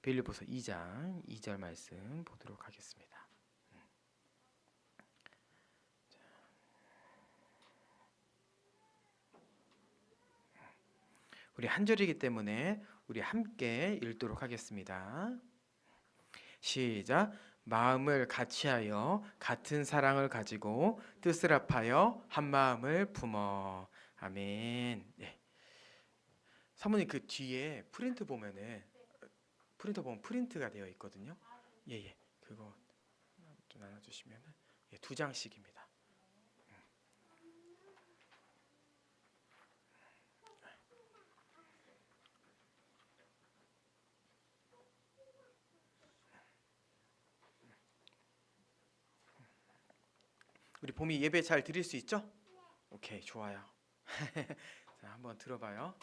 빌립보서 2장 2절 말씀 보도록 하겠습니다. 우리 한 절이기 때문에 우리 함께 읽도록 하겠습니다. 시작. 마음을 같이하여 같은 사랑을 가지고 뜻을 합하여 한 마음을 품어. 아멘. 네. 사모님 그 뒤에 프린트 보면은 프린트가 되어 있거든요. 예예. 그거 좀 나눠주시면은 예, 2장씩입니다. 우리 봄이 예배 잘 드릴 수 있죠? 오케이 좋아요. 자 한번 들어봐요.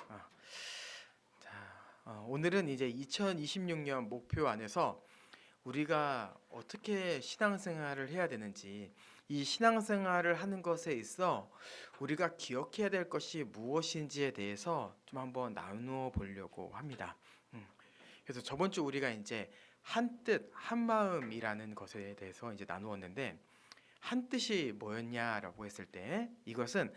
오늘은 이제 2026년 목표 안에서 우리가 어떻게 신앙생활을 해야 되는지, 이 신앙생활을 하는 것에 있어 우리가 기억해야 될 것이 무엇인지에 대해서 좀 한번 나누어 보려고 합니다. 그래서 저번 주 우리가 이제 한 뜻, 한 마음이라는 것에 대해서 이제 나누었는데, 한 뜻이 뭐였냐라고 했을 때, 이것은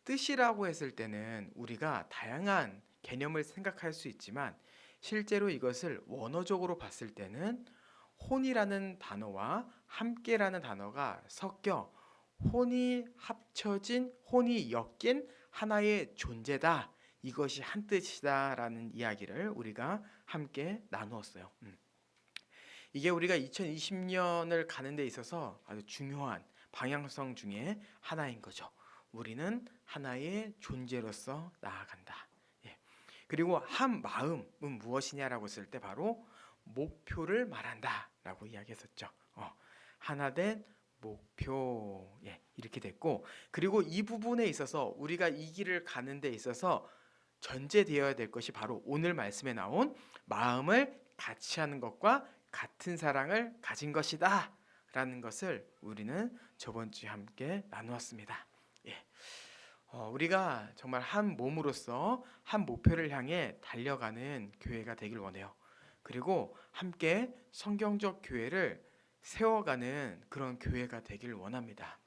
뜻이라고 했을 때는 우리가 다양한 개념을 생각할 수 있지만 실제로 이것을 원어적으로 봤을 때는 혼이라는 단어와 함께라는 단어가 섞여 혼이 합쳐진, 혼이 엮인 하나의 존재다. 이것이 한 뜻이다라는 이야기를 우리가 함께 나누었어요. 이게 우리가 2020년을 가는 데 있어서 아주 중요한 방향성 중에 하나인 거죠. 우리는 하나의 존재로서 나아간다. 예. 그리고 한 마음은 무엇이냐라고 했을 때 바로 목표를 말한다라고 이야기했었죠. 하나 된 목표. 예, 이렇게 됐고, 그리고 이 부분에 있어서 우리가 이 길을 가는 데 있어서 전제되어야 될 것이 바로 오늘 말씀에 나온 마음을 같이 하는 것과 같은 사랑을 가진 것이다 라는 것을 우리는 저번 주에 함께 나누었습니다. 예. 우리가 정말 한 몸으로서 한 목표를 향해 달려가는 교회가 되길 원해요. 그리고 함께 성경적 교회를 세워가는 그런 교회가 되길 원합니다.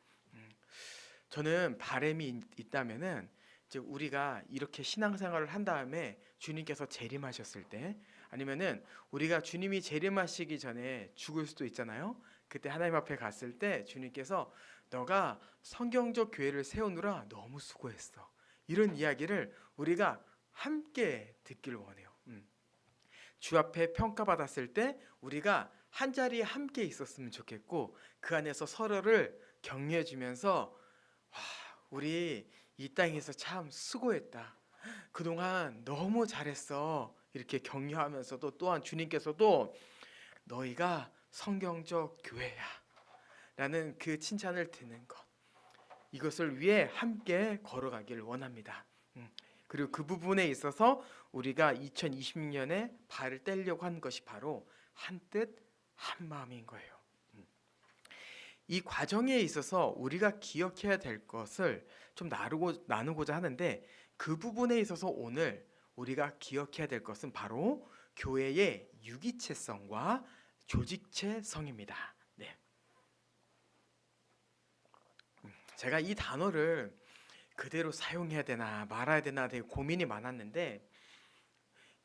저는 바람이 있다면은 이제 우리가 이렇게 신앙생활을 한 다음에 주님께서 재림하셨을 때, 아니면은 우리가 주님이 재림하시기 전에 죽을 수도 있잖아요. 그때 하나님 앞에 갔을 때 주님께서 너가 성경적 교회를 세우느라 너무 수고했어, 이런 이야기를 우리가 함께 듣길 원해요. 주 앞에 평가받았을 때 우리가 한 자리에 함께 있었으면 좋겠고, 그 안에서 서로를 격려해 주면서 우리 이 땅에서 참 수고했다, 그동안 너무 잘했어, 이렇게 격려하면서도 또한 주님께서도 너희가 성경적 교회야 라는 그 칭찬을 듣는 것, 이것을 위해 함께 걸어가길 원합니다. 그리고 그 부분에 있어서 우리가 2020년에 발을 떼려고 하는 것이 바로 한 뜻, 한 마음인 거예요. 이 과정에 있어서 우리가 기억해야 될 것을 좀 나누고자 하는데, 그 부분에 있어서 오늘 우리가 기억해야 될 것은 바로 교회의 유기체성과 조직체성입니다. 네. 제가 이 단어를 그대로 사용해야 되나 말아야 되나 되게 고민이 많았는데,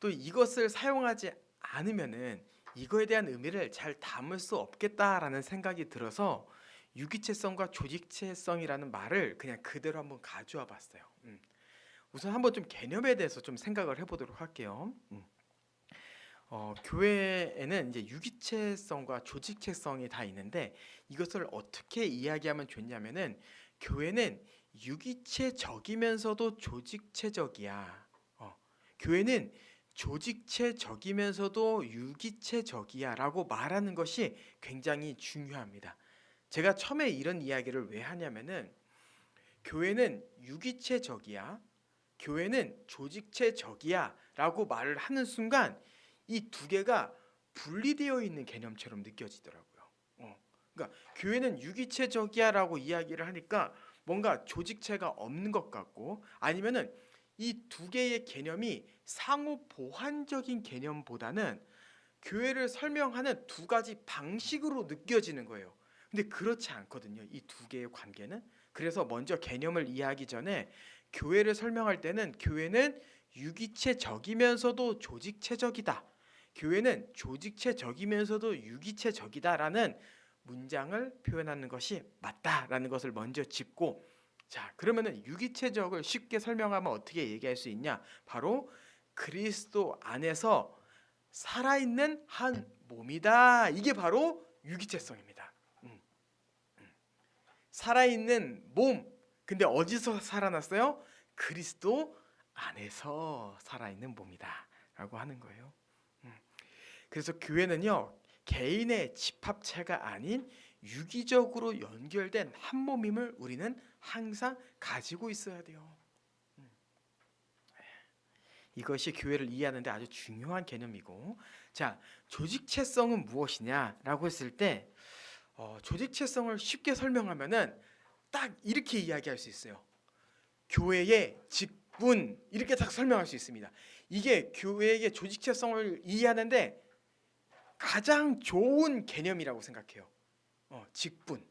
또 이것을 사용하지 않으면은 이거에 대한 의미를 잘 담을 수 없겠다라는 생각이 들어서 유기체성과 조직체성이라는 말을 그냥 그대로 한번 가져와 봤어요. 우선 한번 좀 개념에 대해서 좀 생각을 해보도록 할게요. 교회에는 이제 유기체성과 조직체성이 다 있는데, 이것을 어떻게 이야기하면 좋냐면은 교회는 유기체적이면서도 조직체적이야. 교회는 조직체적이면서도 유기체적이야라고 말하는 것이 굉장히 중요합니다. 제가 처음에 이런 이야기를 왜 하냐면은 교회는 유기체적이야, 교회는 조직체적이야라고 말을 하는 순간 이 두 개가 분리되어 있는 개념처럼 느껴지더라고요. 그러니까 교회는 유기체적이야라고 이야기를 하니까 뭔가 조직체가 없는 것 같고, 아니면은 이 두 개의 개념이 상호 보완적인 개념보다는 교회를 설명하는 두 가지 방식으로 느껴지는 거예요. 근데 그렇지 않거든요. 이 두 개의 관계는. 그래서 먼저 개념을 이해하기 전에 교회를 설명할 때는 교회는 유기체적이면서도 조직체적이다. 교회는 조직체적이면서도 유기체적이다라는 문장을 표현하는 것이 맞다라는 것을 먼저 짚고, 자, 그러면은 유기체적을 쉽게 설명하면 어떻게 얘기할 수 있냐? 바로 그리스도 안에서 살아있는 한 몸이다. 이게 바로 유기체성입니다. 음. 살아있는 몸. 근데 어디서 살아났어요? 그리스도 안에서 살아있는 몸이다 라고 하는 거예요. 그래서 교회는요, 개인의 집합체가 아닌 유기적으로 연결된 한 몸임을 우리는 항상 가지고 있어야 돼요. 이것이 교회를 이해하는데 아주 중요한 개념이고, 자, 조직체성은 무엇이냐라고 했을 때 조직체성을 쉽게 설명하면은 딱 이렇게 이야기할 수 있어요. 교회의 직분, 이렇게 딱 설명할 수 있습니다. 이게 교회의 조직체성을 이해하는데 가장 좋은 개념이라고 생각해요. 직분.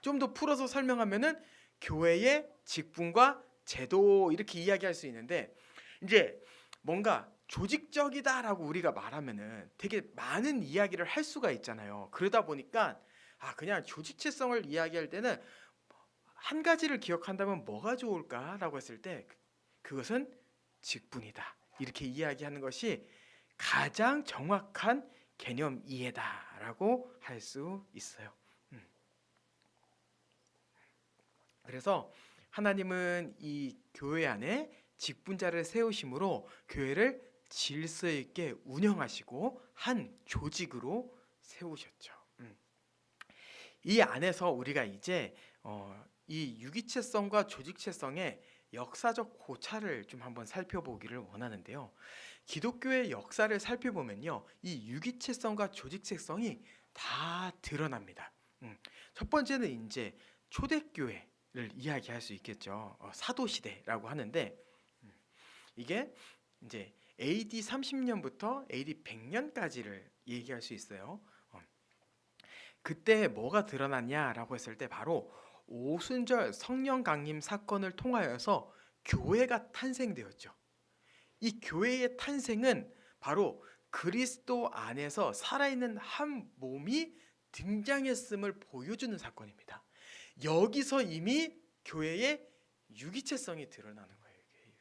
좀 더 풀어서 설명하면은 교회의 직분과 제도, 이렇게 이야기할 수 있는데, 이제 뭔가 조직적이다라고 우리가 말하면은 되게 많은 이야기를 할 수가 있잖아요. 그러다 보니까 그냥 조직체성을 이야기할 때는 한 가지를 기억한다면 뭐가 좋을까라고 했을 때 그것은 직분이다. 이렇게 이야기하는 것이 가장 정확한 개념 이해다라고 할 수 있어요. 그래서 하나님은 이 교회 안에 직분자를 세우심으로 교회를 질서 있게 운영하시고 한 조직으로 세우셨죠. 이 안에서 우리가 이제 이 유기체성과 조직체성의 역사적 고찰을 좀 한번 살펴보기를 원하는데요. 기독교의 역사를 살펴보면요, 이 유기체성과 조직체성이 다 드러납니다. 첫 번째는 이제 초대교회를 이야기할 수 있겠죠. 사도시대라고 하는데, 이게 이제 AD 30년부터 AD 100년까지를 얘기할 수 있어요. 그때 뭐가 드러났냐라고 했을 때 바로 오순절 성령 강림 사건을 통하여서 교회가 탄생되었죠. 이 교회의 탄생은 바로 그리스도 안에서 살아있는 한 몸이 등장했음을 보여주는 사건입니다. 여기서 이미 교회의 유기체성이 드러나는 거예요.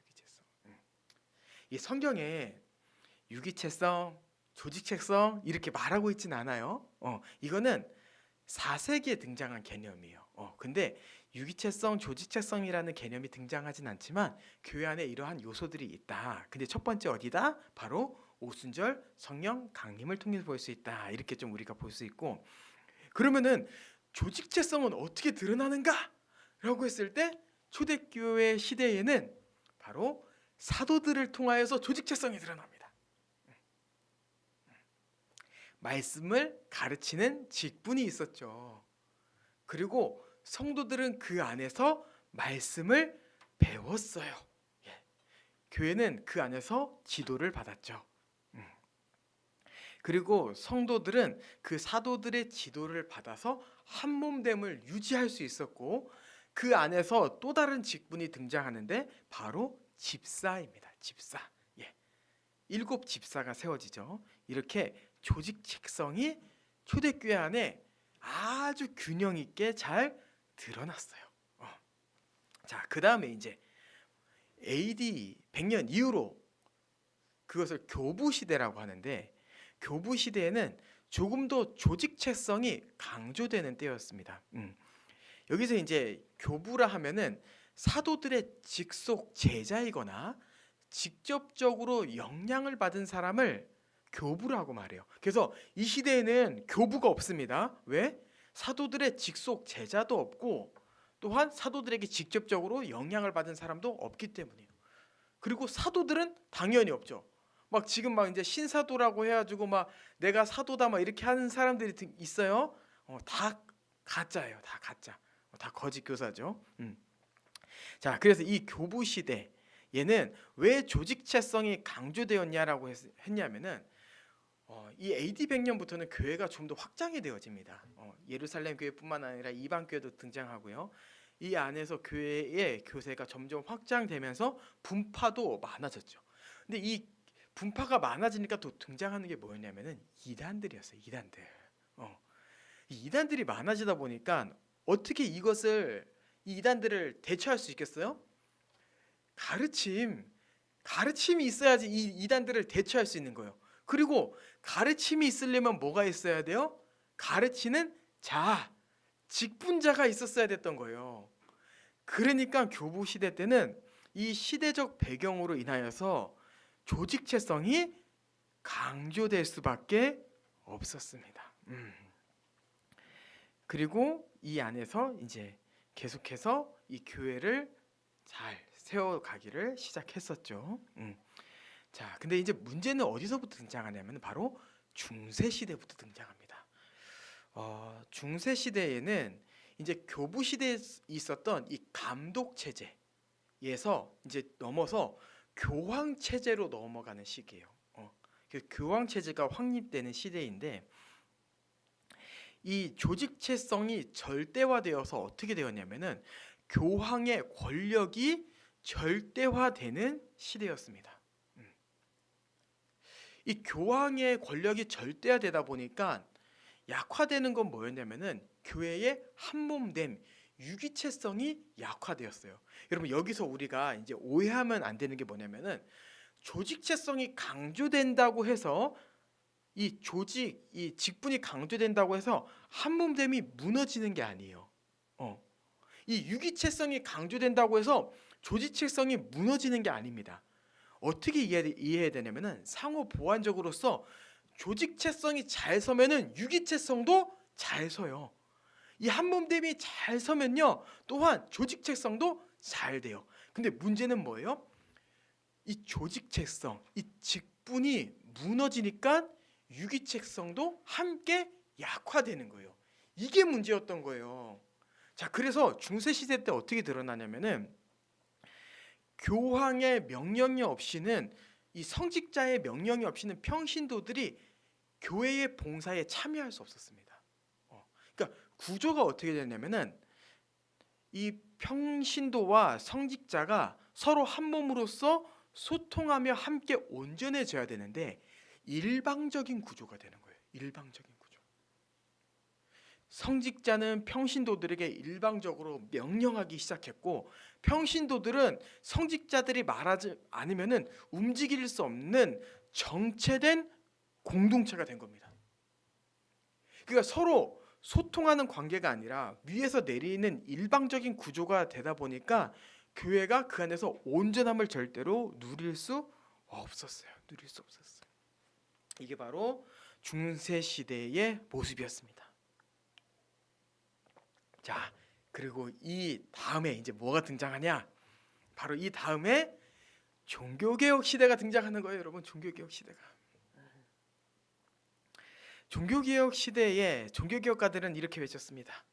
유기체성. 이 성경에 유기체성, 조직체성 이렇게 말하고 있진 않아요. 이거는 4세기에 등장한 개념이에요. 근데 유기체성, 조직체성이라는 개념이 등장하진 않지만 교회 안에 이러한 요소들이 있다. 근데 첫 번째 어디다? 바로 오순절 성령 강림을 통해서 볼 수 있다. 이렇게 좀 우리가 볼 수 있고, 그러면은 조직체성은 어떻게 드러나는가? 라고 했을 때 초대교회 시대에는 바로 사도들을 통하여서 조직체성이 드러납니다. 말씀을 가르치는 직분이 있었죠. 그리고 성도들은 그 안에서 말씀을 배웠어요. 교회는 그 안에서 지도를 받았죠. 그리고 성도들은 그 사도들의 지도를 받아서 한몸됨을 유지할 수 있었고, 그 안에서 또 다른 직분이 등장하는데 바로 집사입니다. 집사. 7 집사가 세워지죠. 이렇게 조직책성이 초대교회 안에 아주 균형 있게 잘 드러났어요. 자, 그 다음에 이제 AD 100년 이후로 그것을 교부 시대라고 하는데, 교부 시대에는 조금 더 조직체성이 강조되는 때였습니다. 여기서 이제 교부라 하면은 사도들의 직속 제자이거나 직접적으로 영향을 받은 사람을 교부라고 말해요. 그래서 이 시대에는 교부가 없습니다. 왜? 사도들의 직속 제자도 없고 또한 사도들에게 직접적으로 영향을 받은 사람도 없기 때문이에요. 그리고 사도들은 당연히 없죠. 막 지금 막 이제 신사도라고 해가지고 막 내가 사도다 막 이렇게 하는 사람들이 있어요. 다 가짜예요. 다 가짜. 다 거짓 교사죠. 자, 그래서 이 교부 시대 얘는 왜 조직체성이 강조되었냐라고 했냐면은 이 AD 100년부터는 교회가 좀 더 확장이 되어집니다. 예루살렘 교회뿐만 아니라 이방 교회도 등장하고요. 이 안에서 교회의 교세가 점점 확장되면서 분파도 많아졌죠. 근데 이 분파가 많아지니까 또 등장하는 게 뭐였냐면은 이단들이었어요. 이단들. 이 이단들이 많아지다 보니까 어떻게 이 이단들을 대처할 수 있겠어요? 가르침이 있어야지 이 이단들을 대처할 수 있는 거예요. 그리고 가르침이 있으려면 뭐가 있어야 돼요? 가르치는 직분자가 있었어야 됐던 거예요. 그러니까 교부 시대 때는 이 시대적 배경으로 인하여서 조직체성이 강조될 수밖에 없었습니다. 그리고 이 안에서 이제 계속해서 이 교회를 잘 세워가기를 시작했었죠. 자, 근데 이제 문제는 어디서부터 등장하냐면 바로 중세 시대부터 등장합니다. 중세 시대에는 이제 교부 시대에 있었던 이 감독 체제에서 이제 넘어서 교황 체제로 넘어가는 시기예요. 교황 체제가 확립되는 시대인데 이 조직체성이 절대화되어서 어떻게 되었냐면은 교황의 권력이 절대화되는 시대였습니다. 이 교황의 권력이 절대화되다 보니까 약화되는 건 뭐였냐면은 교회의 한몸됨, 유기체성이 약화되었어요. 여러분 여기서 우리가 이제 오해하면 안 되는 게 뭐냐면은 조직체성이 강조된다고 해서 이 직분이 강조된다고 해서 한몸됨이 무너지는 게 아니에요. 이 유기체성이 강조된다고 해서 조직체성이 무너지는 게 아닙니다. 어떻게 이해해야 되냐면은 상호 보완적으로서 조직체성이 잘 서면은 유기체성도 잘 서요. 이 한몸됨이 잘 서면요 또한 조직체성도 잘 돼요. 근데 문제는 뭐예요? 이 조직체성, 이 직분이 무너지니까 유기체성도 함께 약화되는 거예요. 이게 문제였던 거예요. 자, 그래서 중세 시대 때 어떻게 드러나냐면은 교황의 명령이 없이는 이 성직자의 명령이 없이는 평신도들이 교회의 봉사에 참여할 수 없었습니다. 그러니까 구조가 어떻게 되냐면은 이 평신도와 성직자가 서로 한 몸으로서 소통하며 함께 온전해져야 되는데 일방적인 구조가 되는 거예요. 일방적인 구조. 성직자는 평신도들에게 일방적으로 명령하기 시작했고 평신도들은 성직자들이 말하지 않으면은 움직일 수 없는 정체된 공동체가 된 겁니다. 그러니까 서로 소통하는 관계가 아니라 위에서 내리는 일방적인 구조가 되다 보니까 교회가 그 안에서 온전함을 절대로 누릴 수 없었어요. 이게 바로 중세 시대의 모습이었습니다. 자, 그리고 이 다음에 이제 뭐가 등장하냐? 바로 이 다음에 종교개혁 시대가 등장하는 거예요, 여러분. 종교개혁 시대가. 종교개혁 시대에 종교개혁가들은 이렇게 외쳤습니다.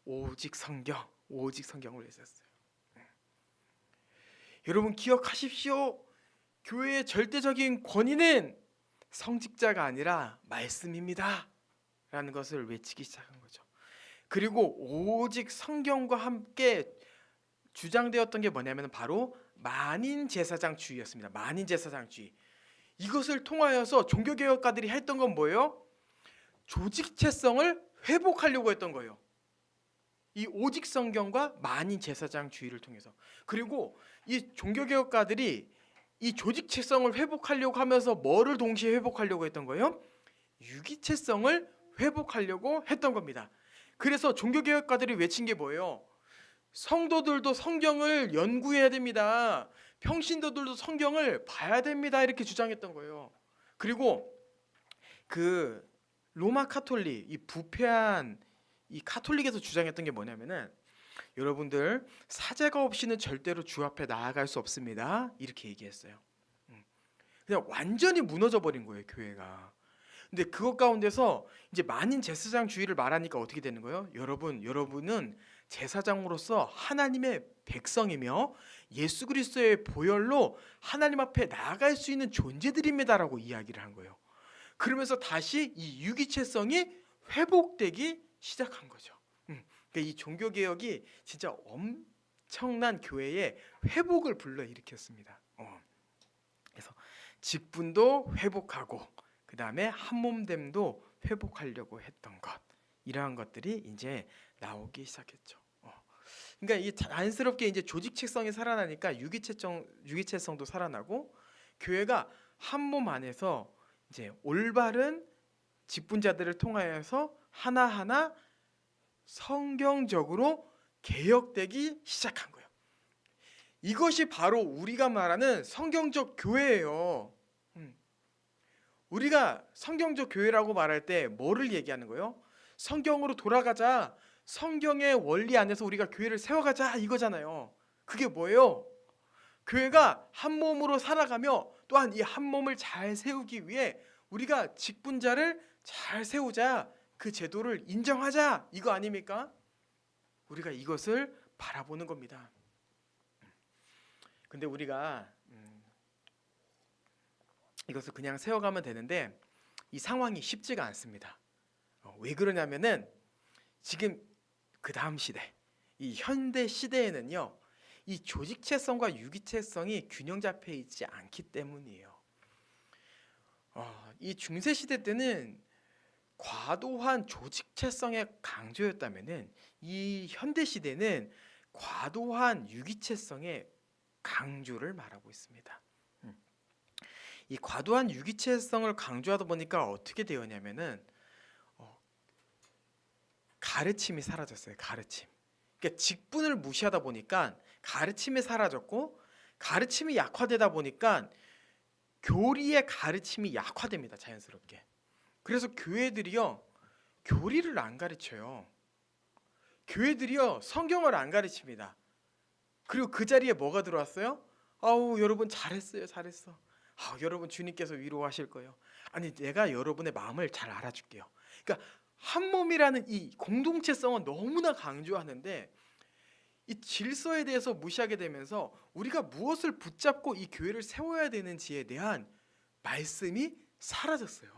오직 성경을 외쳤어요. 여러분 기억하십시오. 교회의 절대적인 권위는 성직자가 아니라 말씀입니다. 라는 것을 외치기 시작한 거죠. 그리고 오직 성경과 함께 주장되었던 게 뭐냐면 바로 만인 제사장주의였습니다. 만인 제사장주의. 이것을 통하여서 종교개혁가들이 했던 건 뭐예요? 조직체성을 회복하려고 했던 거예요. 이 오직 성경과 만인 제사장주의를 통해서. 그리고 이 종교개혁가들이 이 조직체성을 회복하려고 하면서 뭐를 동시에 회복하려고 했던 거예요? 유기체성을 회복하려고 했던 겁니다. 그래서 종교개혁가들이 외친 게 뭐예요? 성도들도 성경을 연구해야 됩니다. 평신도들도 성경을 봐야 됩니다. 이렇게 주장했던 거예요. 그리고 그 로마 카톨릭, 이 부패한 이 카톨릭에서 주장했던 게 뭐냐면은 여러분들 사제가 없이는 절대로 주 앞에 나아갈 수 없습니다. 이렇게 얘기했어요. 그냥 완전히 무너져 버린 거예요, 교회가. 근데 그것 가운데서 이제 만인 제사장주의를 말하니까 어떻게 되는 거예요? 여러분은 제사장으로서 하나님의 백성이며 예수 그리스도의 보혈로 하나님 앞에 나아갈 수 있는 존재들입니다라고 이야기를 한 거예요. 그러면서 다시 이 유기체성이 회복되기 시작한 거죠. 그러니까 이 종교 개혁이 진짜 엄청난 교회의 회복을 불러일으켰습니다. 그래서 직분도 회복하고 그 다음에 한몸됨도 회복하려고 했던 것, 이러한 것들이 이제 나오기 시작했죠. 그러니까 이 자연스럽게 이제 조직체성이 살아나니까 유기체성도 살아나고 교회가 한 몸 안에서 이제 올바른 직분자들을 통하여서 하나하나 성경적으로 개혁되기 시작한 거예요. 이것이 바로 우리가 말하는 성경적 교회예요. 우리가 성경적 교회라고 말할 때 뭐를 얘기하는 거예요? 성경으로 돌아가자. 성경의 원리 안에서 우리가 교회를 세워가자 이거잖아요. 그게 뭐예요? 교회가 한 몸으로 살아가며 또한 이 한 몸을 잘 세우기 위해 우리가 직분자를 잘 세우자. 그 제도를 인정하자. 이거 아닙니까? 우리가 이것을 바라보는 겁니다. 근데 우리가 이것을 그냥 세워가면 되는데 이 상황이 쉽지가 않습니다. 왜 그러냐면은 지금 그 다음 시대, 이 현대 시대에는요, 이 조직체성과 유기체성이 균형 잡혀 있지 않기 때문이에요. 이 중세 시대 때는 과도한 조직체성의 강조였다면은 이 현대 시대는 과도한 유기체성의 강조를 말하고 있습니다. 이 과도한 유기체성을 강조하다 보니까 어떻게 되었냐면은 가르침이 사라졌어요. 가르침. 그러니까 직분을 무시하다 보니까 가르침이 사라졌고, 가르침이 약화되다 보니까 교리의 가르침이 약화됩니다. 자연스럽게. 그래서 교회들이요, 교리를 안 가르쳐요. 교회들이요, 성경을 안 가르칩니다. 그리고 그 자리에 뭐가 들어왔어요? 아우, 여러분 잘했어요. 잘했어. 여러분 주님께서 위로하실 거예요. 아니, 내가 여러분의 마음을 잘 알아줄게요. 그러니까 한 몸이라는 이 공동체성은 너무나 강조하는데 이 질서에 대해서 무시하게 되면서 우리가 무엇을 붙잡고 이 교회를 세워야 되는지에 대한 말씀이 사라졌어요.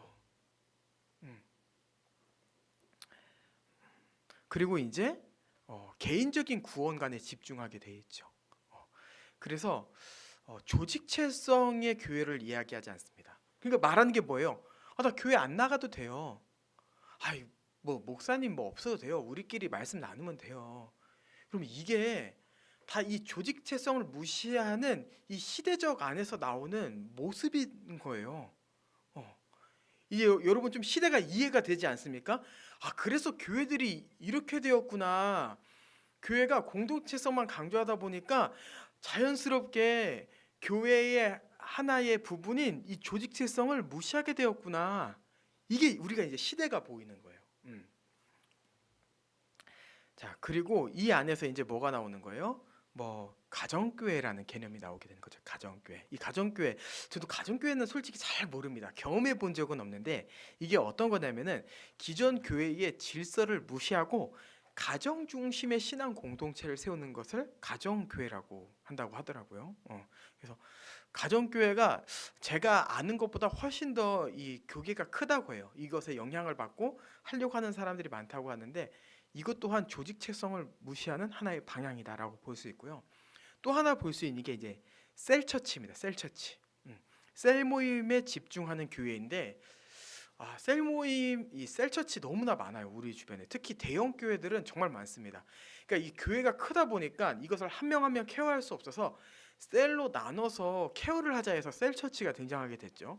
그리고 이제 개인적인 구원관에 집중하게 돼 있죠. 그래서 조직체성의 교회를 이야기하지 않습니다. 그러니까 말하는 게 뭐예요? 나 교회 안 나가도 돼요. 뭐 목사님 뭐 없어도 돼요. 우리끼리 말씀 나누면 돼요. 그럼 이게 다 이 조직체성을 무시하는 이 시대적 안에서 나오는 모습인 거예요. 이제 여러분 좀 시대가 이해가 되지 않습니까? 그래서 교회들이 이렇게 되었구나. 교회가 공동체성만 강조하다 보니까 자연스럽게 교회의 하나의 부분인 이 조직체성을 무시하게 되었구나. 이게 우리가 이제 시대가 보이는 거예요. 자, 그리고 이 안에서 이제 뭐가 나오는 거예요? 뭐 가정교회라는 개념이 나오게 되는 거죠. 가정교회. 이 가정교회, 저도 가정교회는 솔직히 잘 모릅니다. 경험해 본 적은 없는데 이게 어떤 거냐면은 기존 교회의 질서를 무시하고 가정 중심의 신앙 공동체를 세우는 것을 가정교회라고 한다고 하더라고요. 그래서 가정교회가 제가 아는 것보다 훨씬 더 이 교계가 크다고 해요. 이것에 영향을 받고 하려고 하는 사람들이 많다고 하는데 이것 또한 조직체성을 무시하는 하나의 방향이다라고 볼 수 있고요. 또 하나 볼 수 있는 게 이제 셀처치입니다. 셀처치. 셀 모임에 집중하는 교회인데 셀 모임, 이 셀처치 너무나 많아요. 우리 주변에. 특히 대형 교회들은 정말 많습니다. 그러니까 이 교회가 크다 보니까 이것을 한 명 한 명 케어할 수 없어서 셀로 나눠서 케어를 하자 해서 셀처치가 등장하게 됐죠.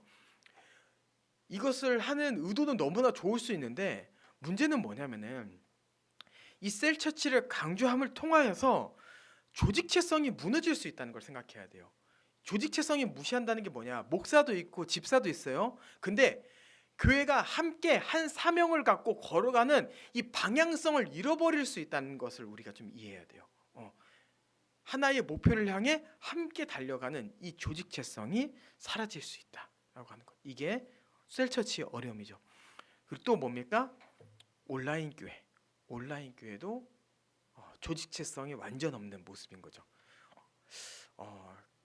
이것을 하는 의도는 너무나 좋을 수 있는데 문제는 뭐냐면은 이 셀처치를 강조함을 통하여서 조직체성이 무너질 수 있다는 걸 생각해야 돼요. 조직체성이 무시한다는 게 뭐냐? 목사도 있고 집사도 있어요. 근데 교회가 함께 한 사명을 갖고 걸어가는 이 방향성을 잃어버릴 수 있다는 것을 우리가 좀 이해해야 돼요. 하나의 목표를 향해 함께 달려가는 이 조직체성이 사라질 수 있다라고 하는 것. 이게 셀처치의 어려움이죠. 그리고 또 뭡니까? 온라인 교회. 온라인 교회도 조직체성이 완전 없는 모습인 거죠.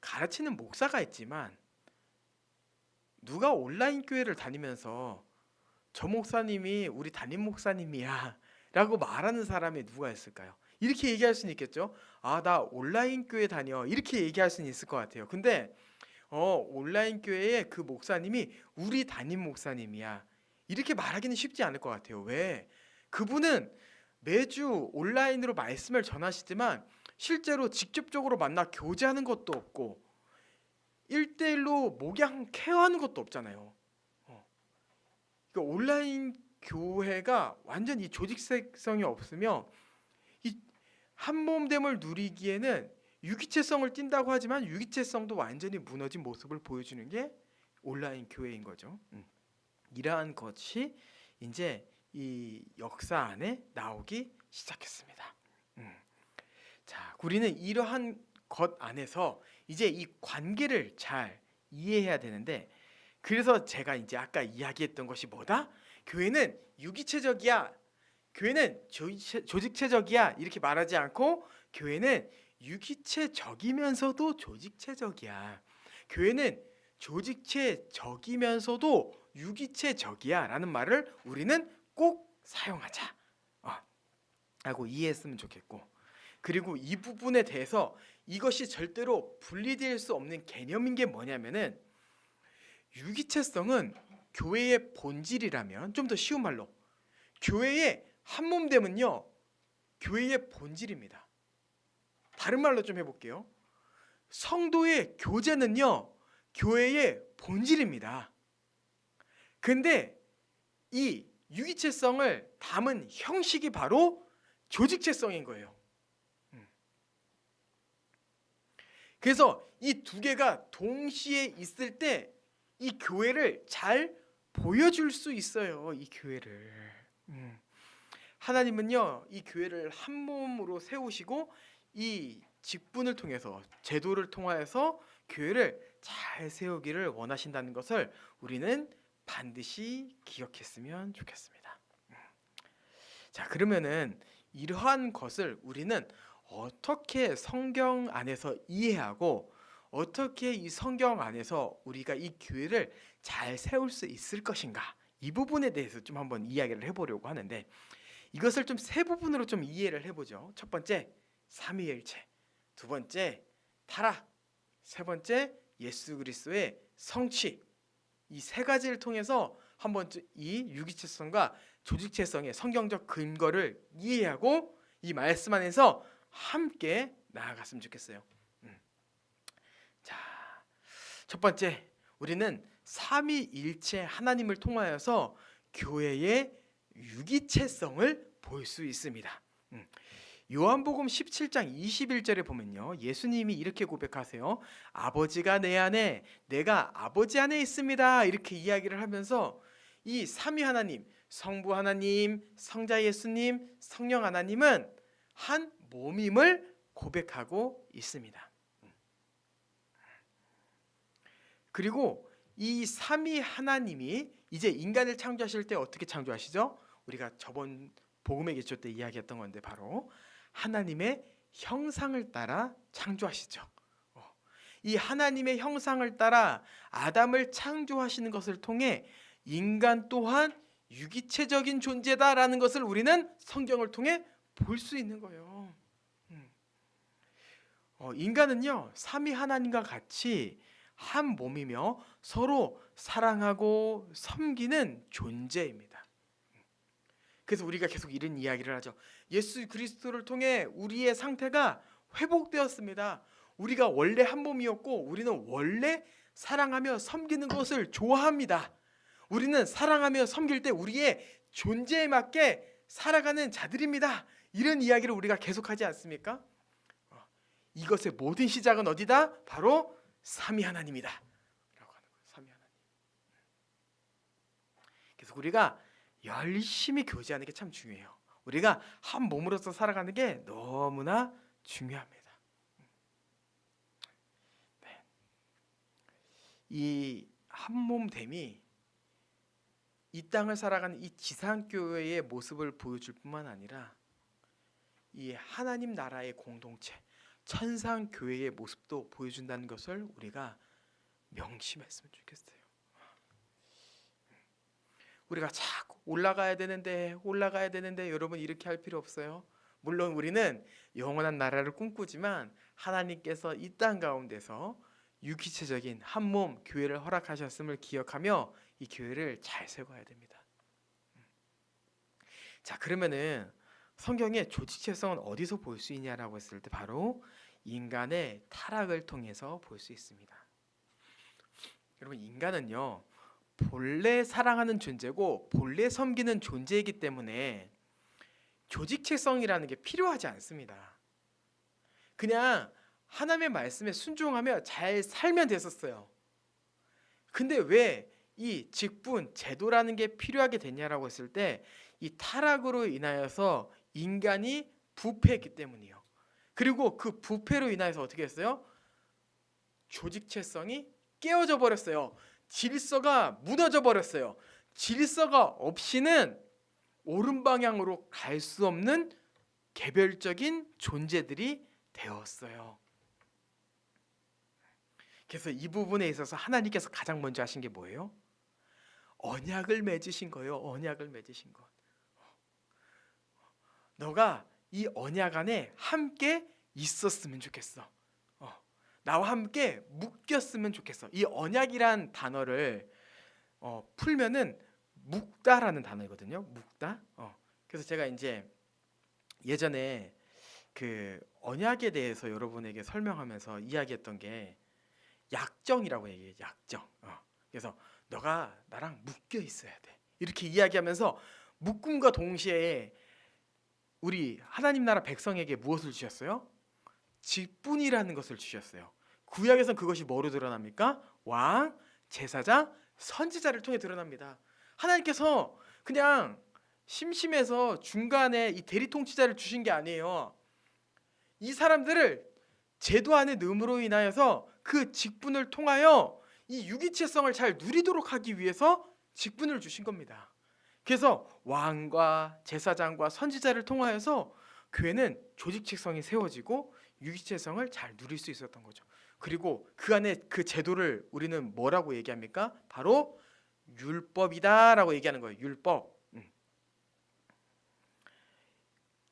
가르치는 목사가 있지만 누가 온라인 교회를 다니면서 저 목사님이 우리 담임 목사님이야 라고 말하는 사람이 누가 있을까요? 이렇게 얘기할 수는 있겠죠. 아, 나 온라인 교회 다녀, 이렇게 얘기할 수는 있을 것 같아요. 근데 온라인 교회의 그 목사님이 우리 담임 목사님이야, 이렇게 말하기는 쉽지 않을 것 같아요. 왜? 그분은 매주 온라인으로 말씀을 전하시지만 실제로 직접적으로 만나 교제하는 것도 없고 1대1로 목양 케어하는 것도 없잖아요. 그러니까 온라인 교회가 완전히 조직성이 없으며 이 한몸됨을 누리기에는 유기체성을 띈다고 하지만 유기체성도 완전히 무너진 모습을 보여주는 게 온라인 교회인 거죠. 이러한 것이 이제 이 역사 안에 나오기 시작했습니다. 자, 우리는 이러한 것 안에서 이제 이 관계를 잘 이해해야 되는데, 그래서 제가 이제 아까 이야기했던 것이 뭐다? 교회는 유기체적이야, 교회는 조직체적이야, 이렇게 말하지 않고 교회는 유기체적이면서도 조직체적이야, 교회는 조직체적이면서도 유기체적이야 라는 말을 우리는 꼭 사용하자 라고 이해했으면 좋겠고, 그리고 이 부분에 대해서 이것이 절대로 분리될 수 없는 개념인 게 뭐냐면은, 유기체성은 교회의 본질이라면, 좀 더 쉬운 말로 교회의 한몸됨은요 교회의 본질입니다. 다른 말로 좀 해볼게요. 성도의 교제는요 교회의 본질입니다. 근데 이 유기체성을 담은 형식이 바로 조직체성인 거예요. 그래서 이 두 개가 동시에 있을 때 이 교회를 잘 보여줄 수 있어요. 이 교회를 하나님은요 이 교회를 한 몸으로 세우시고 이 직분을 통해서, 제도를 통하여서 교회를 잘 세우기를 원하신다는 것을 우리는 반드시 기억했으면 좋겠습니다. 자, 그러면은 이러한 것을 우리는 어떻게 성경 안에서 이해하고 어떻게 이 성경 안에서 우리가 이 교회를 잘 세울 수 있을 것인가, 이 부분에 대해서 좀 한번 이야기를 해보려고 하는데, 이것을 좀 세 부분으로 좀 이해를 해보죠. 첫 번째, 삼위일체. 두 번째, 타락. 세 번째, 예수 그리스도의 성취. 이 세 가지를 통해서 한번 이 유기체성과 조직체성의 성경적 근거를 이해하고 이 말씀 안에서 함께 나아갔으면 좋겠어요. 자, 첫 번째, 우리는 삼위일체 하나님을 통하여서 교회의 유기체성을 볼 수 있습니다. 요한복음 17장 21절에 보면요, 예수님이 이렇게 고백하세요. 아버지가 내 안에, 내가 아버지 안에 있습니다, 이렇게 이야기를 하면서 이 삼위 하나님, 성부 하나님, 성자 예수님, 성령 하나님은 한 몸임을 고백하고 있습니다. 그리고 이 삼위 하나님이 이제 인간을 창조하실 때 어떻게 창조하시죠? 우리가 저번 복음의 기초 때 이야기했던 건데, 바로 하나님의 형상을 따라 창조하시죠. 이 하나님의 형상을 따라 아담을 창조하시는 것을 통해 인간 또한 유기체적인 존재다라는 것을 우리는 성경을 통해 볼 수 있는 거예요. 인간은요 삼위 하나님과 같이 한 몸이며 서로 사랑하고 섬기는 존재입니다. 그래서 우리가 계속 이런 이야기를 하죠. 예수 그리스도를 통해 우리의 상태가 회복되었습니다. 우리가 원래 한 몸이었고 우리는 원래 사랑하며 섬기는 것을 좋아합니다. 우리는 사랑하며 섬길 때 우리의 존재에 맞게 살아가는 자들입니다. 이런 이야기를 우리가 계속하지 않습니까? 이것의 모든 시작은 어디다? 바로 삼위 하나님이다 라고 하는 거예요. 삼위 하나님. 그래서 우리가 열심히 교제하는 게 참 중요해요. 우리가 한 몸으로서 살아가는 게 너무나 중요합니다. 네. 이 한 몸됨이 이 땅을 살아가는 이 지상교회의 모습을 보여줄 뿐만 아니라 이 하나님 나라의 공동체, 천상교회의 모습도 보여준다는 것을 우리가 명심했으면 좋겠어요. 우리가 자꾸 올라가야 되는데 여러분 이렇게 할 필요 없어요. 물론 우리는 영원한 나라를 꿈꾸지만 하나님께서 이 땅 가운데서 유기체적인 한 몸 교회를 허락하셨음을 기억하며 이 교회를 잘 세워야 됩니다. 자, 그러면은 성경의 조직체성은 어디서 볼 수 있냐라고 했을 때 바로 인간의 타락을 통해서 볼 수 있습니다. 여러분, 인간은요 본래 사랑하는 존재고 본래 섬기는 존재이기 때문에 조직체성이라는 게 필요하지 않습니다. 그냥 하나님의 말씀에 순종하며 잘 살면 됐었어요. 근데 왜 이 직분, 제도라는 게 필요하게 됐냐라고 했을 때 이 타락으로 인하여서 인간이 부패했기 때문이요. 그리고 그 부패로 인하여서 어떻게 했어요? 조직체성이 깨어져 버렸어요. 질서가 무너져 버렸어요. 질서가 없이는 옳은 방향으로 갈 수 없는 개별적인 존재들이 되었어요. 그래서 이 부분에 있어서 하나님께서 가장 먼저 하신 게 뭐예요? 언약을 맺으신 거예요. 언약을 맺으신 것. 너가 이 언약 안에 함께 있었으면 좋겠어. 나와 함께 묶였으면 좋겠어. 이 언약이란 단어를 풀면은 묵다라는 단어거든요. 묵다. 그래서 제가 이제 예전에 그 언약에 대해서 여러분에게 설명하면서 이야기했던 게 약정이라고 얘기해요. 약정. 그래서 너가 나랑 묶여 있어야 돼. 이렇게 이야기하면서 묶음과 동시에 우리 하나님 나라 백성에게 무엇을 주셨어요? 직분이라는 것을 주셨어요. 구약에서는 그것이 뭐로 드러납니까? 왕, 제사장, 선지자를 통해 드러납니다. 하나님께서 그냥 심심해서 중간에 이 대리 통치자를 주신 게 아니에요. 이 사람들을 제도 안에 넣음으로 인하여서 그 직분을 통하여 이 유기체성을 잘 누리도록 하기 위해서 직분을 주신 겁니다. 그래서 왕과 제사장과 선지자를 통하여서 교회는 조직체성이 세워지고 유기체성을 잘 누릴 수 있었던 거죠. 그리고 그 안에 그 제도를 우리는 뭐라고 얘기합니까? 바로 율법이다라고 얘기하는 거예요. 율법.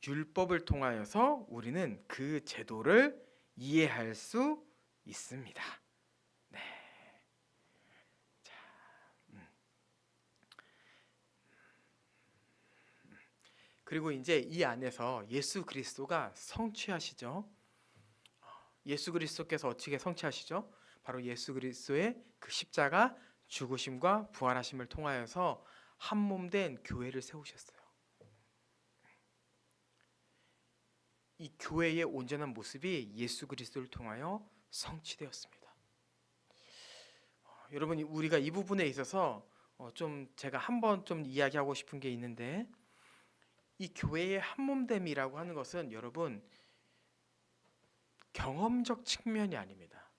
율법을 통하여서 우리는 그 제도를 이해할 수 있습니다. 네. 자, 그리고 이제 이 안에서 예수 그리스도가 성취하시죠. 예수 그리스도께서 어떻게 성취하시죠? 바로 예수 그리스도의 그 십자가 죽으심과 부활하심을 통하여서 한 몸 된 교회를 세우셨어요. 이 교회의 온전한 모습이 예수 그리스도를 통하여 성취되었습니다. 여러분, 우리가 이 부분에 있어서 좀 제가 한번 좀 이야기하고 싶은 게 있는데, 이 교회의 한몸됨이라고 하는 것은 여러분 경험적 측면이 아닙니다.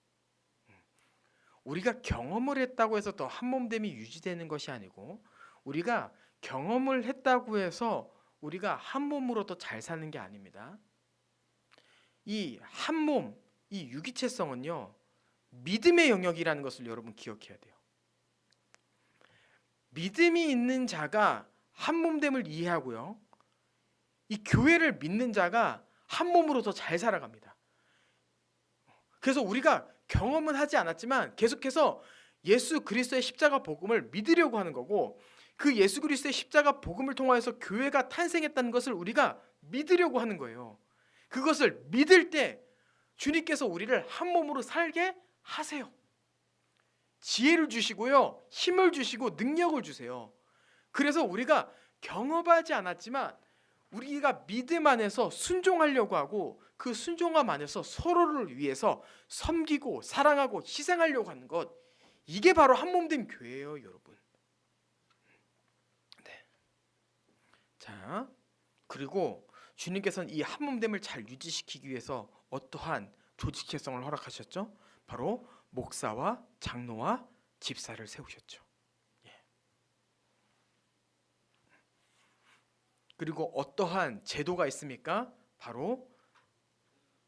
우리가 경험을 했다고 해서 더 한몸됨이 유지되는 것이 아니고, 우리가 경험을 했다고 해서 우리가 한 몸으로 더 잘 사는 게 아닙니다. 이 한 몸, 이 유기체성은요 믿음의 영역이라는 것을 여러분 기억해야 돼요. 믿음이 있는 자가 한 몸됨을 이해하고요, 이 교회를 믿는 자가 한 몸으로 더 잘 살아갑니다. 그래서 우리가 경험은 하지 않았지만 계속해서 예수 그리스도의 십자가 복음을 믿으려고 하는 거고, 그 예수 그리스도의 십자가 복음을 통하여서 교회가 탄생했다는 것을 우리가 믿으려고 하는 거예요. 그것을 믿을 때 주님께서 우리를 한 몸으로 살게 하세요. 지혜를 주시고요, 힘을 주시고 능력을 주세요. 그래서 우리가 경험하지 않았지만 우리가 믿음 안에서 순종하려고 하고, 그 순종함 안에서 서로를 위해서 섬기고 사랑하고 희생하려고 하는 것, 이게 바로 한몸된 교회예요, 여러분. 네. 자, 그리고 주님께서는 이 한몸됨을 잘 유지시키기 위해서 어떠한 조직체성을 허락하셨죠? 바로 목사와 장로와 집사를 세우셨죠. 그리고 어떠한 제도가 있습니까? 바로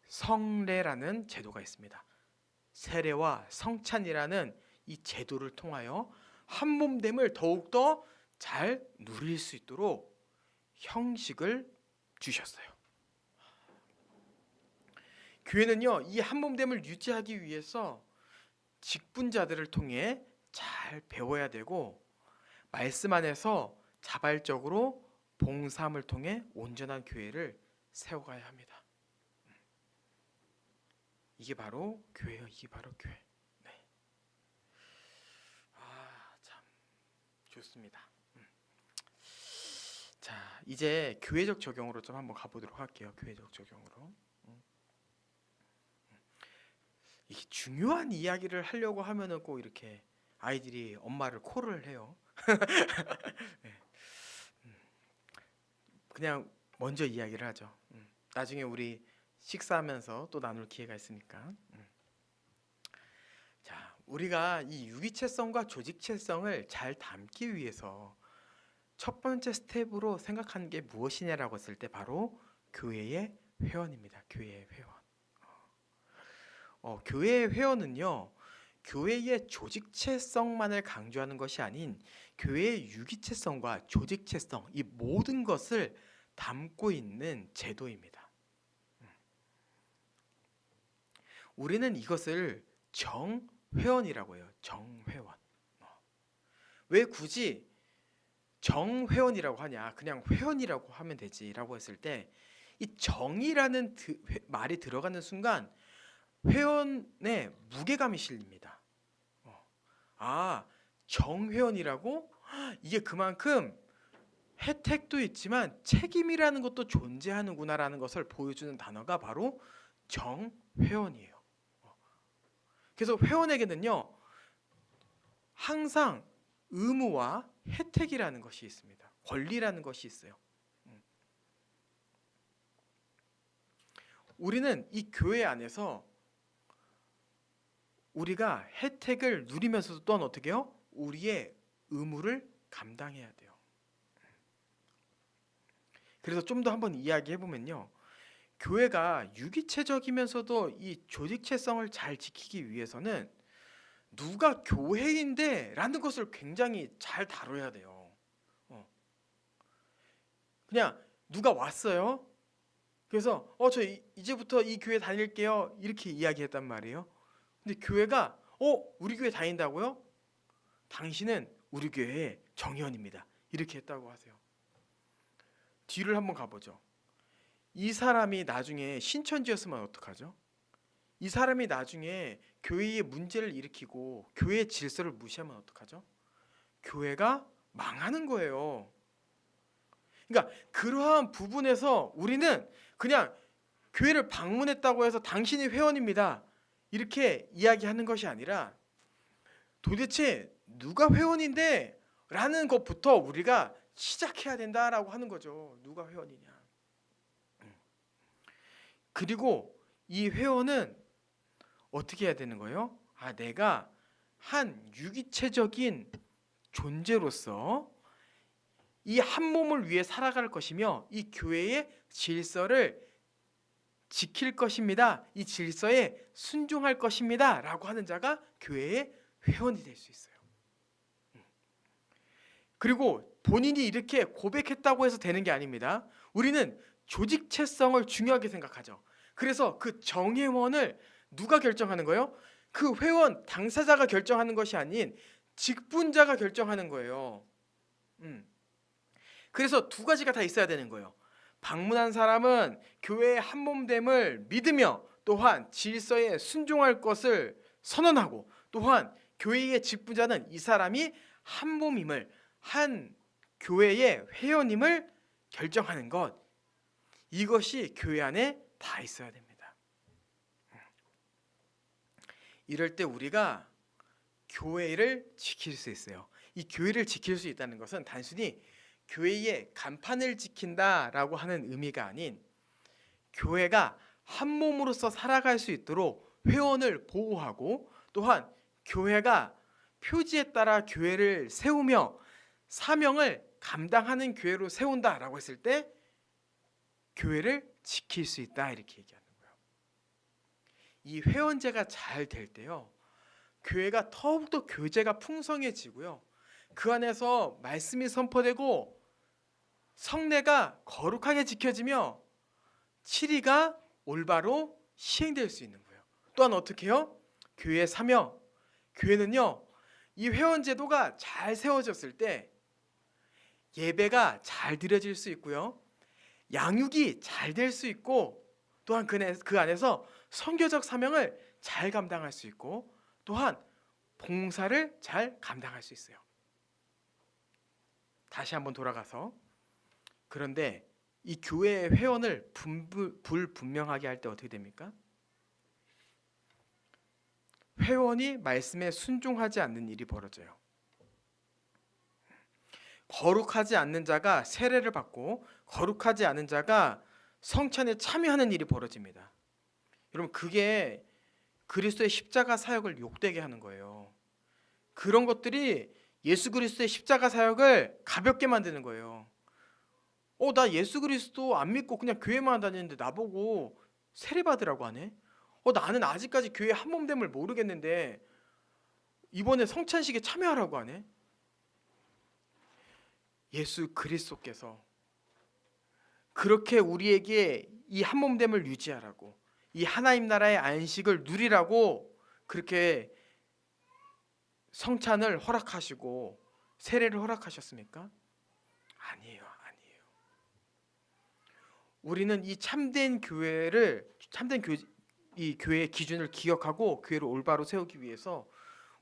성례라는 제도가 있습니다. 세례와 성찬이라는 이 제도를 통하여 한몸됨을 더욱더 잘 누릴 수 있도록 형식을 주셨어요. 교회는요, 이 한몸됨을 유지하기 위해서 직분자들을 통해 잘 배워야 되고, 말씀 안에서 자발적으로 봉사함을 통해 온전한 교회를 세워가야 합니다. 이게 바로 교회예요. 이게 바로 교회. 네. 참 좋습니다. 자, 이제 교회적 적용으로 좀 한번 가보도록 할게요. 교회적 적용으로. 이게 중요한 이야기를 하려고 하면은 꼭 이렇게 아이들이 엄마를 콜을 해요. 네. 그냥 먼저 이야기를 하죠. 나중에 우리 식사하면서 또 나눌 기회가 있으니까. 자, 우리가 이 유기체성과 조직체성을 잘 담기 위해서 첫 번째 스텝으로 생각하는 게 무엇이냐라고 했을 때 바로 교회의 회원입니다. 교회의 회원. 교회의 회원은요, 교회의 조직체성만을 강조하는 것이 아닌 교회의 유기체성과 조직체성, 이 모든 것을 담고 있는 제도입니다. 우리는 이것을 정회원이라고 해요. 정회원. 왜 굳이 정회원이라고 하냐? 그냥 회원이라고 하면 되지라고 했을 때, 이 정이라는 말이 들어가는 순간 회원의 무게감이 실립니다. 정회원이라고? 이게 그만큼 혜택도 있지만 책임이라는 것도 존재하는구나라는 것을 보여주는 단어가 바로 정회원이에요. 그래서 회원에게는요, 항상 의무와 혜택이라는 것이 있습니다. 권리라는 것이 있어요. 우리는 이 교회 안에서 우리가 혜택을 누리면서도 또한 어떻게 해요? 우리의 의무를 감당해야 돼요. 그래서 좀 더 한번 이야기해 보면요, 교회가 유기체적이면서도 이 조직체성을 잘 지키기 위해서는 누가 교회인데 라는 것을 굉장히 잘 다뤄야 돼요. 그냥 누가 왔어요. 그래서 저 이제부터 이 교회 다닐게요 이렇게 이야기했단 말이에요. 근데 교회가 우리 교회 다닌다고요? 당신은 우리 교회의 정회원입니다. 이렇게 했다고 하세요. 뒤를 한번 가보죠. 이 사람이 나중에 신천지였으면 어떡하죠? 이 사람이 나중에 교회의 문제를 일으키고 교회의 질서를 무시하면 어떡하죠? 교회가 망하는 거예요. 그러니까 그러한 부분에서 우리는 그냥 교회를 방문했다고 해서 당신이 회원입니다 이렇게 이야기하는 것이 아니라 도대체 누가 회원인데 라는 것부터 우리가 시작해야 된다라고 하는 거죠. 누가 회원이냐. 그리고 이 회원은 어떻게 해야 되는 거예요? 내가 한 유기체적인 존재로서 이 한 몸을 위해 살아갈 것이며 이 교회의 질서를 지킬 것입니다. 이 질서에 순종할 것입니다. 라고 하는 자가 교회의 회원이 될 수 있어요. 그리고 본인이 이렇게 고백했다고 해서 되는 게 아닙니다. 우리는 조직체성을 중요하게 생각하죠. 그래서 그 정회원을 누가 결정하는 거예요? 그 회원 당사자가 결정하는 것이 아닌 직분자가 결정하는 거예요. 그래서 두 가지가 다 있어야 되는 거예요. 방문한 사람은 교회의 한몸됨을 믿으며 또한 질서에 순종할 것을 선언하고, 또한 교회의 직분자는 이 사람이 한 몸임을, 한 교회의 회원임을 결정하는 것, 이것이 교회 안에 다 있어야 됩니다. 이럴 때 우리가 교회를 지킬 수 있어요. 이 교회를 지킬 수 있다는 것은 단순히 교회의 간판을 지킨다라고 하는 의미가 아닌, 교회가 한 몸으로서 살아갈 수 있도록 회원을 보호하고, 또한 교회가 표지에 따라 교회를 세우며 사명을 감당하는 교회로 세운다라고 했을 때 교회를 지킬 수 있다 이렇게 얘기하는 거예요. 이 회원제가 잘 될 때요, 교회가 더욱더 교제가 풍성해지고요, 그 안에서 말씀이 선포되고 성례가 거룩하게 지켜지며 치리가 올바로 시행될 수 있는 거예요. 또한 어떻게 해요? 교회의 사명, 교회는요, 이 회원 제도가 잘 세워졌을 때 예배가 잘 드려질 수 있고요, 양육이 잘 될 수 있고, 또한 그 안에서 선교적 사명을 잘 감당할 수 있고, 또한 봉사를 잘 감당할 수 있어요. 다시 한번 돌아가서, 그런데 이 교회의 회원을 불분명하게 할 때 어떻게 됩니까? 회원이 말씀에 순종하지 않는 일이 벌어져요. 거룩하지 않는 자가 세례를 받고 거룩하지 않은 자가 성찬에 참여하는 일이 벌어집니다. 여러분, 그게 그리스도의 십자가 사역을 욕되게 하는 거예요. 그런 것들이 예수 그리스도의 십자가 사역을 가볍게 만드는 거예요. 나 예수 그리스도 안 믿고 그냥 교회만 다니는데 나보고 세례 받으라고 하네? 나는 아직까지 교회 한몸됨을 모르겠는데 이번에 성찬식에 참여하라고 하네? 예수 그리스도께서 그렇게 우리에게 이 한몸됨을 유지하라고, 이 하나님 나라의 안식을 누리라고 그렇게 성찬을 허락하시고 세례를 허락하셨습니까? 아니에요. 우리는 이 참된 이 교회의 기준을 기억하고 교회를 올바로 세우기 위해서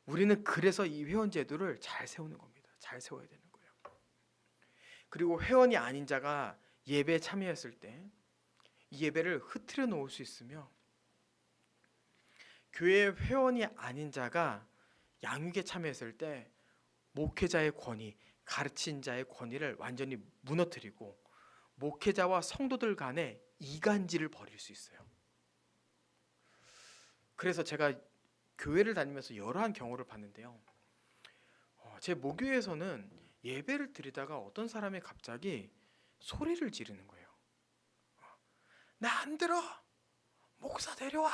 우리는 그래서 이 회원 제도를 잘 세우는 겁니다. 잘 세워야 되는 거예요. 그리고 회원이 아닌 자가 예배에 참여했을 때 이 예배를 흐트려 놓을 수 있으며, 교회 회원이 아닌 자가 양육에 참여했을 때 목회자의 권위, 가르친 자의 권위를 완전히 무너뜨리고 목회자와 성도들 간에 이간질을 벌일 수 있어요. 그래서 제가 교회를 다니면서 여러한 경우를 봤는데요, 제 모교에서는 예배를 드리다가 어떤 사람이 갑자기 소리를 지르는 거예요. 나 안 들어! 목사 데려와!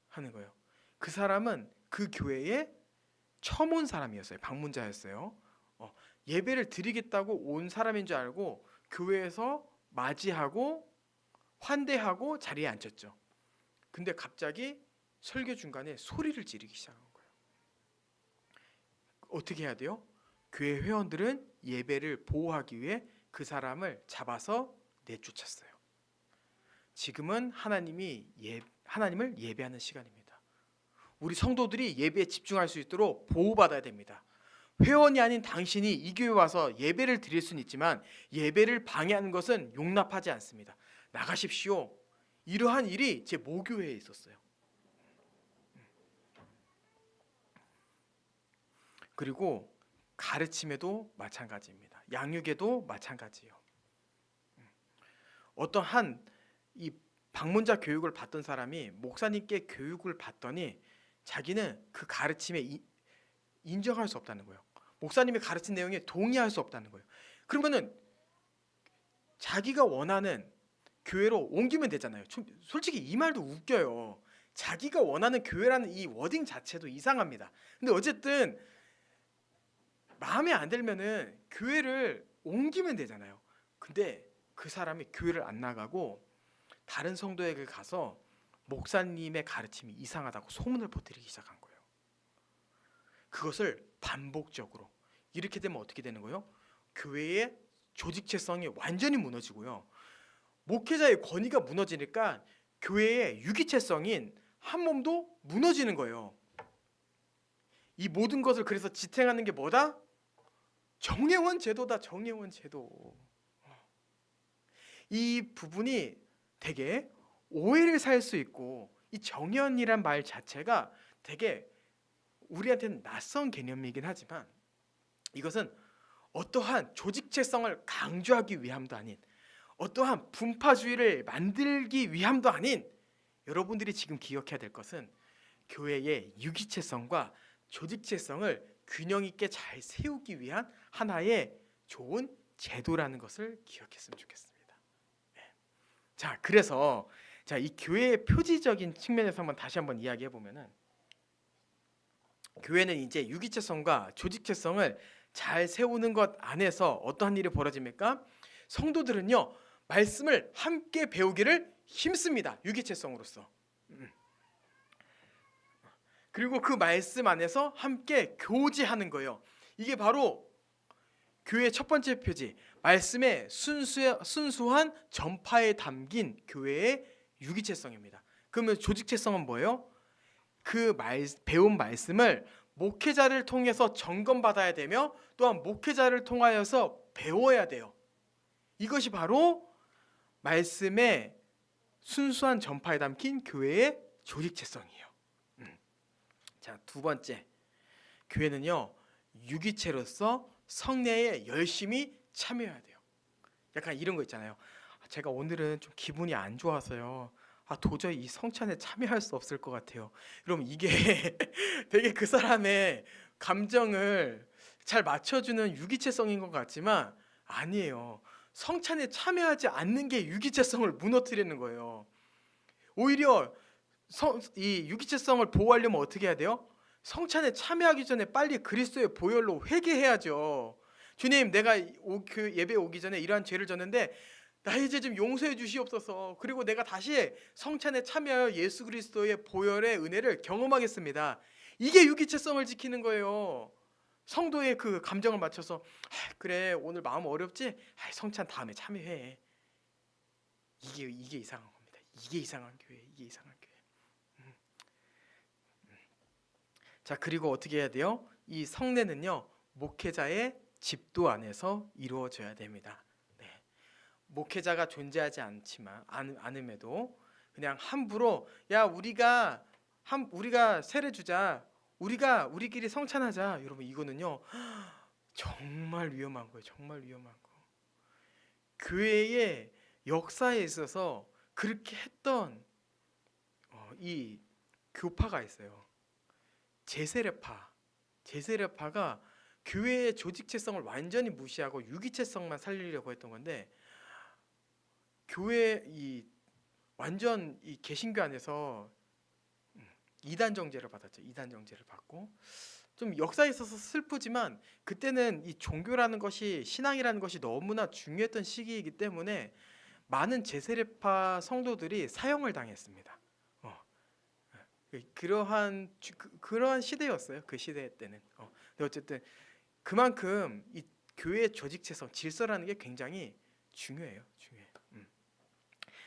하는 거예요. 그 사람은 그 교회에 처음 온 사람이었어요. 방문자였어요. 예배를 드리겠다고 온 사람인 줄 알고 교회에서 맞이하고 환대하고 자리에 앉혔죠. 근데 갑자기 설교 중간에 소리를 지르기 시작한 거예요. 어떻게 해야 돼요? 교회 회원들은 예배를 보호하기 위해 그 사람을 잡아서 내쫓았어요. 지금은 하나님을 예배하는 시간입니다. 우리 성도들이 예배에 집중할 수 있도록 보호받아야 됩니다. 회원이 아닌 당신이 이 교회에 와서 예배를 드릴 수는 있지만 예배를 방해하는 것은 용납하지 않습니다. 나가십시오. 이러한 일이 제 모교회에 있었어요. 그리고 가르침에도 마찬가지입니다. 양육에도 마찬가지예요. 어떠한 이 방문자 교육을 받던 사람이 목사님께 교육을 받더니 자기는 그 가르침에 인정할 수 없다는 거예요. 목사님이 가르친 내용에 동의할 수 없다는 거예요. 그러면은 자기가 원하는 교회로 옮기면 되잖아요. 솔직히 이 말도 웃겨요. 자기가 원하는 교회라는 이 워딩 자체도 이상합니다. 근데 어쨌든 마음에 안 들면은 교회를 옮기면 되잖아요. 근데 그 사람이 교회를 안 나가고 다른 성도에게 가서 목사님의 가르침이 이상하다고 소문을 퍼뜨리기 시작한 거예요. 그것을 반복적으로. 이렇게 되면 어떻게 되는 거예요? 교회의 조직체성이 완전히 무너지고요, 목회자의 권위가 무너지니까 교회의 유기체성인 한몸도 무너지는 거예요. 이 모든 것을 그래서 지탱하는 게 뭐다? 정예원 제도다. 정예원 제도. 이 부분이 되게 오해를 살 수 있고, 이 정예원이란 말 자체가 되게 우리한테는 낯선 개념이긴 하지만 이것은 어떠한 조직체성을 강조하기 위함도 아닌, 어떠한 분파주의를 만들기 위함도 아닌, 여러분들이 지금 기억해야 될 것은 교회의 유기체성과 조직체성을 균형 있게 잘 세우기 위한 하나의 좋은 제도라는 것을 기억했으면 좋겠습니다. 자, 그래서 이 교회의 표지적인 측면에서 다시 한번 이야기해 보면은, 교회는 이제 유기체성과 조직체성을 잘 세우는 것 안에서 어떠한 일이 벌어집니까? 성도들은요, 말씀을 함께 배우기를 힘씁니다. 유기체성으로서. 그리고 그 말씀 안에서 함께 교제하는 거예요. 이게 바로 교회의 첫 번째 표지, 말씀의 순수한 전파에 담긴 교회의 유기체성입니다. 그러면 조직체성은 뭐예요? 배운 말씀을 목회자를 통해서 점검받아야 되며 또한 목회자를 통하여서 배워야 돼요. 이것이 바로 말씀의 순수한 전파에 담긴 교회의 조직체성이에요. 자, 두 번째, 교회는요, 유기체로서 성례에 열심히 참여해야 돼요. 약간 이런 거 있잖아요. 제가 오늘은 좀 기분이 안 좋아서요. 도저히 이 성찬에 참여할 수 없을 것 같아요. 그럼 이게 되게 그 사람의 감정을 잘 맞춰주는 유기체성인 것 같지만 아니에요. 성찬에 참여하지 않는 게 유기체성을 무너뜨리는 거예요. 오히려 이 유기체성을 보호하려면 어떻게 해야 돼요? 성찬에 참여하기 전에 빨리 그리스도의 보혈로 회개해야죠. 주님, 내가 그 예배 오기 전에 이러한 죄를 졌는데 나의 죄 좀 용서해 주시옵소서. 그리고 내가 다시 성찬에 참여하여 예수 그리스도의 보혈의 은혜를 경험하겠습니다. 이게 유기체성을 지키는 거예요. 성도의 그 감정을 맞춰서 그래 오늘 마음 어렵지? 성찬 다음에 참여해. 이게 이상한 겁니다. 이게 이상한 교회. 이게 이상한 교회. 자, 그리고 어떻게 해야 돼요? 이 성례는요, 목회자의 집도 안에서 이루어져야 됩니다. 네. 목회자가 존재하지 않음에도 그냥 함부로 우리가 세례 주자, 우리끼리 성찬하자. 여러분, 이거는요 정말 위험한 거예요. 정말 위험한 거. 교회의 역사에 있어서 그렇게 했던 이 교파가 있어요. 제세례파가 교회의 조직체성을 완전히 무시하고 유기체성만 살리려고 했던 건데, 교회 완전 이 개신교 안에서 이단 정죄를 받았죠. 이단 정죄를 받고, 좀 역사에 있어서 슬프지만 그때는 이 종교라는 것이, 신앙이라는 것이 너무나 중요했던 시기이기 때문에 많은 제세례파 성도들이 사형을 당했습니다. 그러한 시대였어요. 그 시대 때는. 근데 어쨌든 그만큼 이 교회의 조직체성, 질서라는 게 굉장히 중요해요.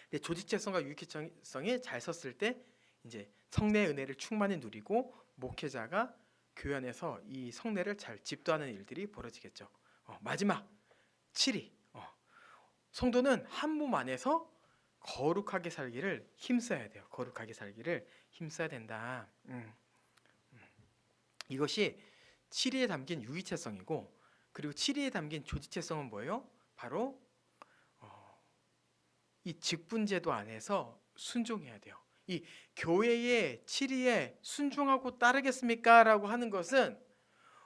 근데 조직체성과 유기체성이 잘 섰을 때 이제 성례의 은혜를 충만히 누리고 목회자가 교회 안에서 이 성례를 잘 집도하는 일들이 벌어지겠죠. 마지막 7위. 성도는 한 몸 안에서 거룩하게 살기를 힘써야 돼요. 거룩하게 살기를 힘써야 된다. 이것이 7위에 담긴 유기체성이고, 그리고 7위에 담긴 조직체성은 뭐예요? 바로 이 직분제도 안에서 순종해야 돼요. 이 교회의 7위에 순종하고 따르겠습니까? 라고 하는 것은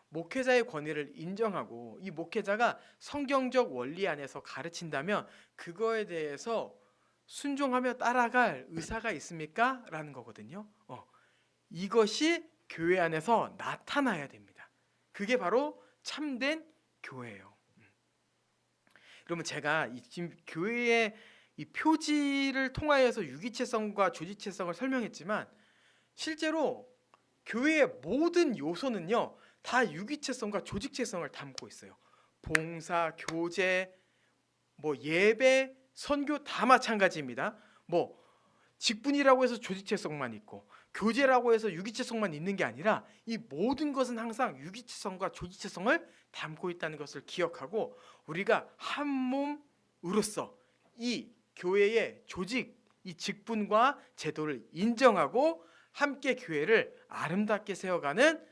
목회자의 권위를 인정하고 이 목회자가 성경적 원리 안에서 가르친다면 그거에 대해서 순종하며 따라갈 의사가 있습니까? 라는 거거든요. 이것이 교회 안에서 나타나야 됩니다. 그게 바로 참된 교회예요. 그러면 제가 지금 교회의 이 표지를 통하여서 유기체성과 조직체성을 설명했지만, 실제로 교회의 모든 요소는요 다 유기체성과 조직체성을 담고 있어요. 봉사, 교제, 예배, 선교 다 마찬가지입니다. 직분이라고 해서 조직체성만 있고 교제라고 해서 유기체성만 있는 게 아니라 이 모든 것은 항상 유기체성과 조직체성을 담고 있다는 것을 기억하고, 우리가 한 몸으로서 이 교회의 조직, 이 직분과 제도를 인정하고 함께 교회를 아름답게 세워가는